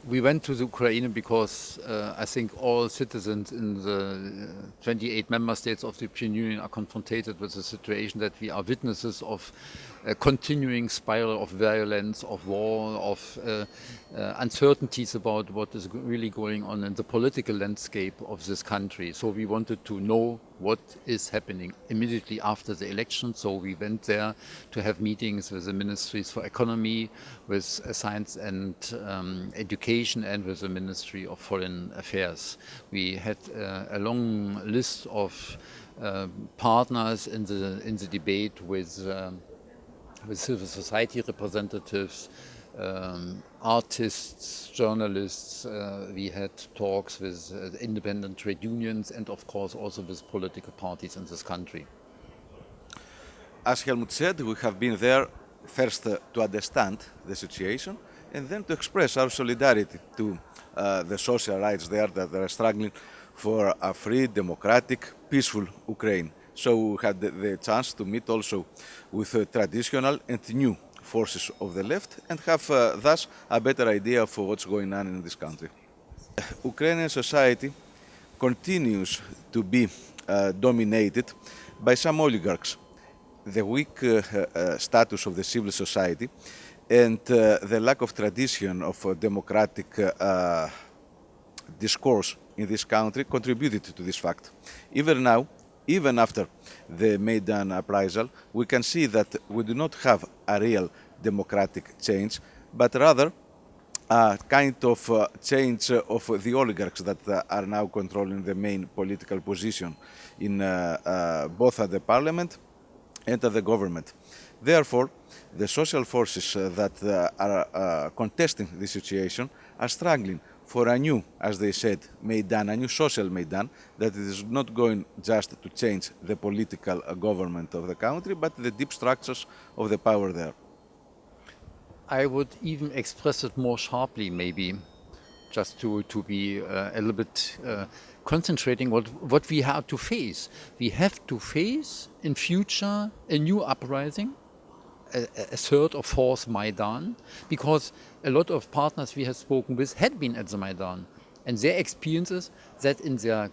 We went to the Ukraine because I think all citizens in the 28 member states of the European Union are confronted with the situation that we are witnesses of a continuing spiral of violence, of war, of uncertainties about what is really going on in the political landscape of this country. So we wanted to know what is happening immediately after the election. So we went there to have meetings with the ministries for economy, with science and education, and with the Ministry of Foreign Affairs. We had a long list of partners in the debate with civil society representatives, artists, journalists. We had talks with independent trade unions and, of course, also with political parties in this country. As Helmut said, we have been there first to understand the situation and then to express our solidarity to the social rights there that are struggling for a free, democratic, peaceful Ukraine. So we had the chance to meet also with traditional and new forces of the left and have thus a better idea of what's going on in this country. Ukrainian society continues to be dominated by some oligarchs. The weak status of the civil society and the lack of tradition of democratic discourse in this country contributed to this fact. Even now, even after the Maidan uprisal, we can see that we do not have a real democratic change, but rather a kind of change of the oligarchs that are now controlling the main political position in both at the parliament and at the government. Therefore, the social forces that are contesting this situation are struggling for a new, as they said, Maidan, a new social Maidan, that is not going just to change the political government of the country, but the deep structures of the power there. I would even express it more sharply, maybe, just to be a little bit concentrating what we have to face. We have to face in future a new uprising, a third or fourth Maidan, because a lot of partners we have spoken with had been at the Maidan, and their experience is that in their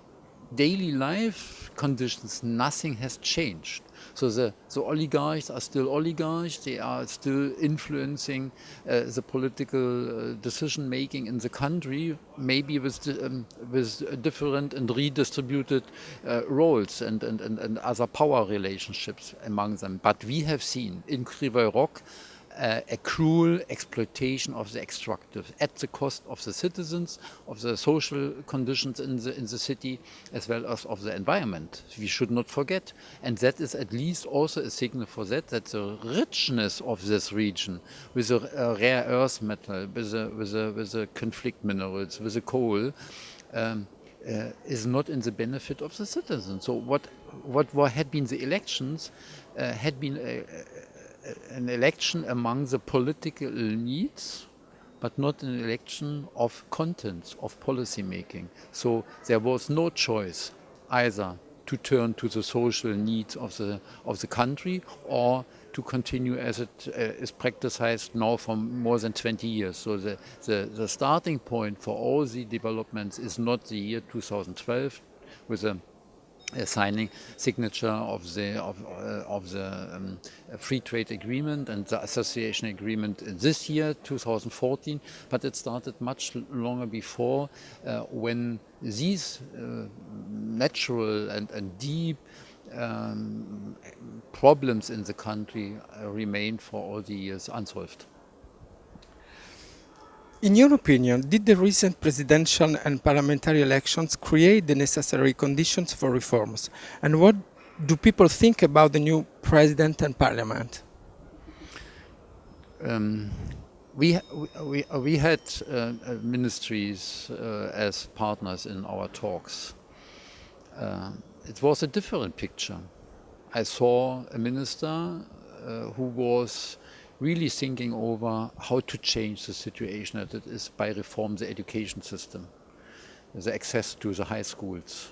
daily life conditions nothing has changed. So the oligarchs are still oligarchs, they are still influencing the political decision making in the country, maybe with different and redistributed roles and other power relationships among them. But we have seen in Kryvyi Rog a cruel exploitation of the extractive at the cost of the citizens, of the social conditions in the city, as well as of the environment. We should not forget. And that is at least also a signal for that the richness of this region, with the rare earth metal, with the conflict minerals, with the coal, is not in the benefit of the citizens. So what had been the elections had been an election among the political needs, but not an election of contents, of policy making. So there was no choice either to turn to the social needs of the country or to continue as it is practiced now for more than 20 years. So the starting point for all the developments is not the year 2012 with a signature of the free trade agreement and the association agreement this year, 2014, but it started much longer before, when these natural and deep problems in the country remained for all the years unsolved. In your opinion, did the recent presidential and parliamentary elections create the necessary conditions for reforms? And what do people think about the new president and parliament? We had ministries as partners in our talks. It was a different picture. I saw a minister who was really thinking over how to change the situation that it is by reform the education system, the access to the high schools,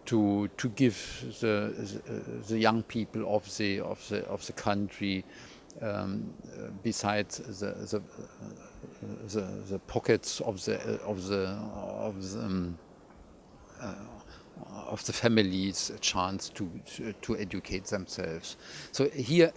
to give the young people of the country, besides the pockets of the families a chance to educate themselves. So here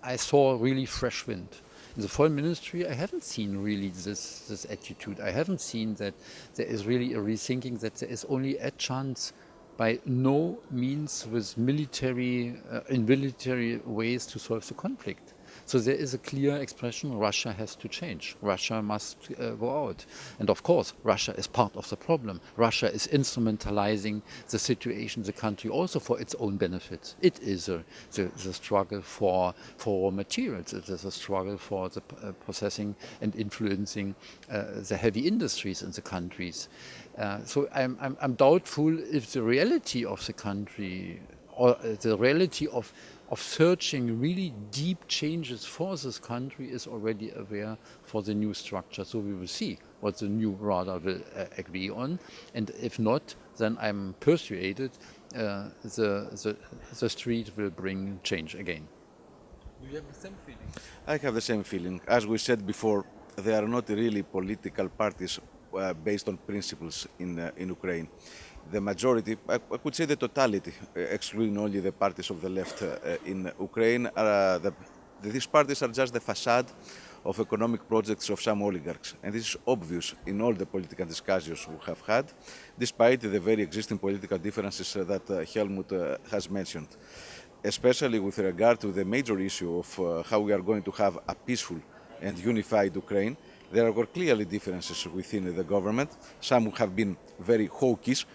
I saw really fresh wind. In the foreign ministry, I haven't seen really this attitude. I haven't seen that there is really a rethinking that there is only a chance by no means with in military ways to solve the conflict. So there is a clear expression: Russia has to change. Russia must go out. And of course, Russia is part of the problem. Russia is instrumentalizing the situation, the country, also for its own benefits. It is the struggle for raw materials. It is a struggle for the possessing and influencing the heavy industries in the countries. So I'm doubtful if the reality of the country or the reality of searching really deep changes for this country is already aware for the new structure. So we will see what the new Rada will agree on. And if not, then I'm persuaded the street will bring change again. Do you have the same feeling? I have the same feeling. As we said before, there are not really political parties based on principles in Ukraine. The majority, I could say the totality, excluding only the parties of the left in Ukraine, these parties are just the facade of economic projects of some oligarchs. And this is obvious in all the political discussions we have had, despite the very existing political differences that Helmut has mentioned. Especially with regard to the major issue of how we are going to have a peaceful and unified Ukraine, there are clearly differences within the government. Some have been very hawkish,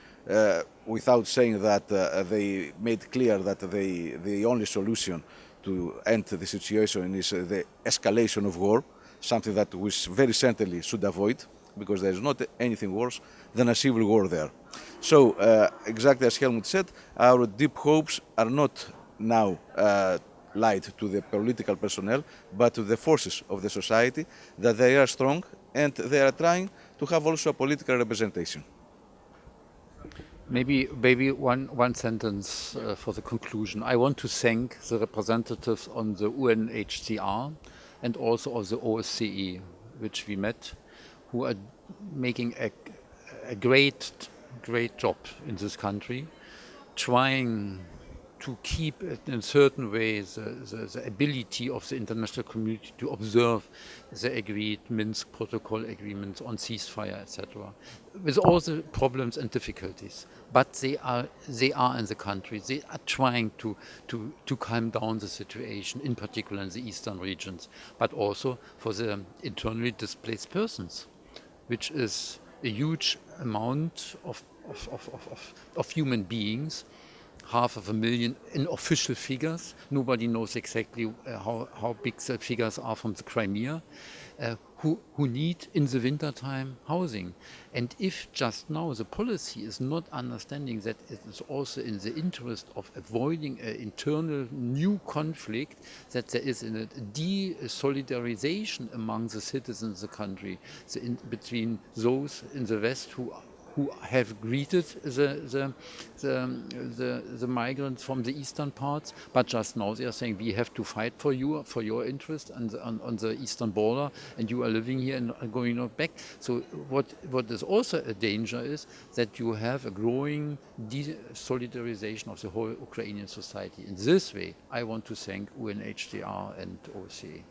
without saying that they made clear that the only solution to end the situation is the escalation of war, something that we very certainly should avoid, because there is not anything worse than a civil war there. So, exactly as Helmut said, our deep hopes are not now lied to the political personnel, but to the forces of the society, that they are strong and they are trying to have also a political representation. Maybe one sentence for the conclusion. I want to thank the representatives on the UNHCR and also of the OSCE, which we met, who are making a great job in this country, trying to keep in a certain way the ability of the international community to observe the agreed Minsk protocol agreements on ceasefire, etc., with all the problems and difficulties. But they are in the country. They are trying to calm down the situation, in particular in the eastern regions, but also for the internally displaced persons, which is a huge amount of human beings. 500,000 in official figures. Nobody knows exactly how big the figures are from the Crimea, who need in the wintertime housing. And if just now the policy is not understanding that it is also in the interest of avoiding an internal new conflict, that there is a de-solidarization among the citizens of the country, between those in the West who have greeted the migrants from the eastern parts, but just now they are saying we have to fight for your interest on the eastern border, and you are living here and are going not back. So what is also a danger is that you have a growing de-solidarization of the whole Ukrainian society. In this way, I want to thank UNHCR and OSCE.